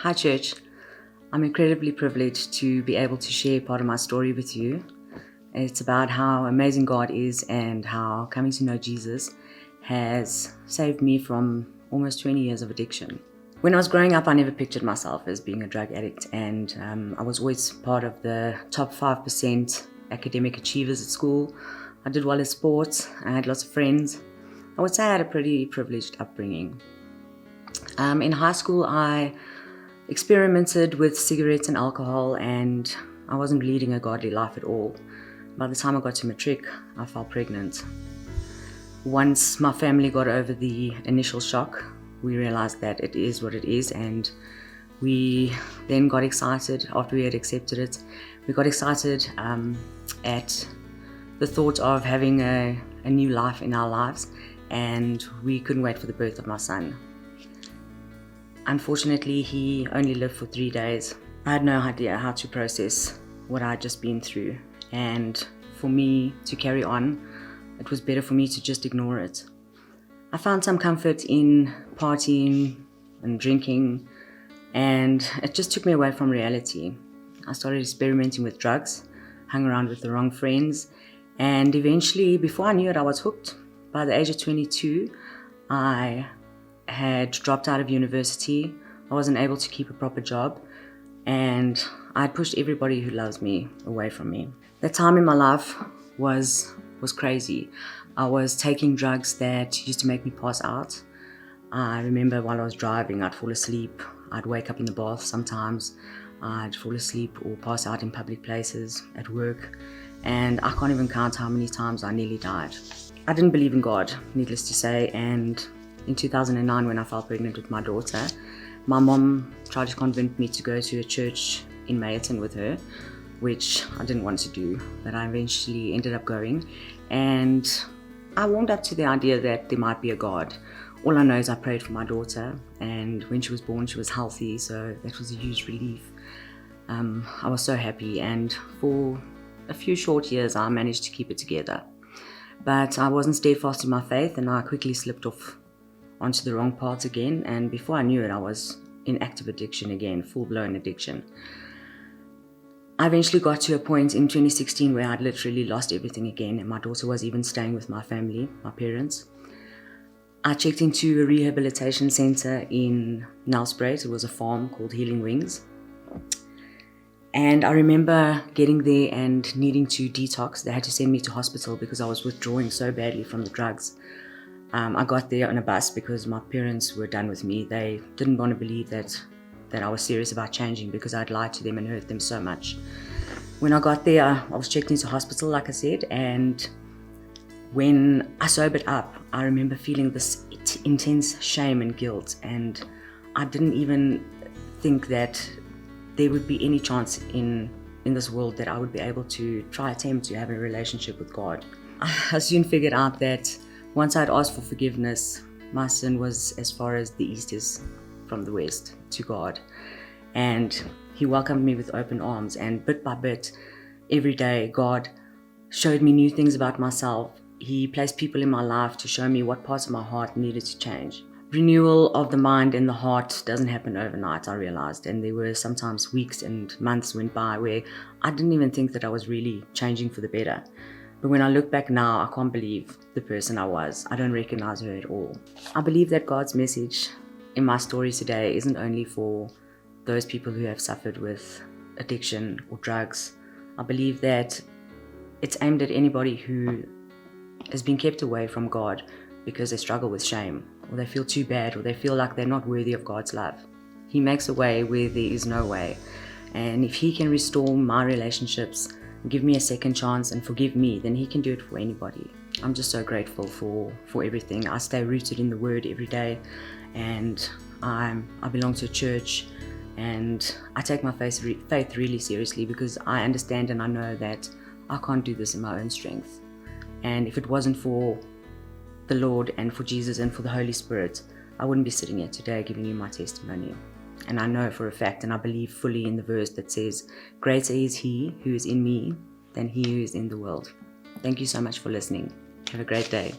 Hi Church, I'm incredibly privileged to be able to share part of my story with you. It's about how amazing God is and how coming to know Jesus has saved me from almost 20 years of addiction. When I was growing up, I never pictured myself as being a drug addict, and I was always part of the top 5% academic achievers at school. I did well in sports, I had lots of friends. I would say I had a pretty privileged upbringing. In high school, I experimented with cigarettes and alcohol, and I wasn't leading a godly life at all. By the time I got to matric, I fell pregnant. Once my family got over the initial shock, we realized that it is what it is, and we then got excited after we had accepted it. We got excited at the thought of having a new life in our lives, and we couldn't wait for the birth of my son. Unfortunately, he only lived for 3 days. I had no idea how to process what I'd just been through, and for me to carry on, it was better for me to just ignore it. I found some comfort in partying and drinking, and it just took me away from reality. I started experimenting with drugs, hung around with the wrong friends, and eventually, before I knew it, I was hooked. By the age of 22, I had dropped out of university. I wasn't able to keep a proper job, and I had pushed everybody who loves me away from me. That time in my life was crazy. I was taking drugs that used to make me pass out. I remember while I was driving, I'd fall asleep. I'd wake up in the bath sometimes. I'd fall asleep or pass out in public places, at work, and I can't even count how many times I nearly died. I didn't believe in God, needless to say, and in 2009, when I fell pregnant with my daughter, my mom tried to convince me to go to a church in Mayerton with her, which I didn't want to do, but I eventually ended up going, and I warmed up to the idea that there might be a God. All I know is I prayed for my daughter, and when she was born, she was healthy, so that was a huge relief. I was so happy, and for a few short years, I managed to keep it together. But I wasn't steadfast in my faith, and I quickly slipped off onto the wrong path again, and before I knew it, I was in active addiction again, full-blown addiction. I eventually got to a point in 2016 where I'd literally lost everything again, and my daughter was even staying with my family, my parents. I checked into a rehabilitation center in Nelspruit. It was a farm called Healing Wings. And I remember getting there and needing to detox. They had to send me to hospital because I was withdrawing so badly from the drugs. I got there on a bus because my parents were done with me. They didn't want to believe that I was serious about changing because I'd lied to them and hurt them so much. When I got there, I was checked into hospital, like I said, and when I sobered up, I remember feeling this intense shame and guilt, and I didn't even think that there would be any chance in this world that I would be able to attempt to have a relationship with God. I soon figured out that once I'd asked for forgiveness, my sin was as far as the east is from the west to God. And He welcomed me with open arms, and bit by bit, every day, God showed me new things about myself. He placed people in my life to show me what parts of my heart needed to change. Renewal of the mind and the heart doesn't happen overnight, I realized, and there were sometimes weeks and months went by where I didn't even think that I was really changing for the better. But when I look back now, I can't believe the person I was. I don't recognize her at all. I believe that God's message in my story today isn't only for those people who have suffered with addiction or drugs. I believe that it's aimed at anybody who has been kept away from God because they struggle with shame, or they feel too bad, or they feel like they're not worthy of God's love. He makes a way where there is no way. And if He can restore my relationships, give me a second chance and forgive me, then He can do it for anybody. I'm just so grateful for everything. I stay rooted in the Word every day, and I belong to a church, and I take my faith really seriously because I understand and I know that I can't do this in my own strength. And if it wasn't for the Lord and for Jesus and for the Holy Spirit, I wouldn't be sitting here today giving you my testimony. And I know for a fact, and I believe fully in the verse that says, "Greater is He who is in me than he who is in the world." Thank you so much for listening. Have a great day.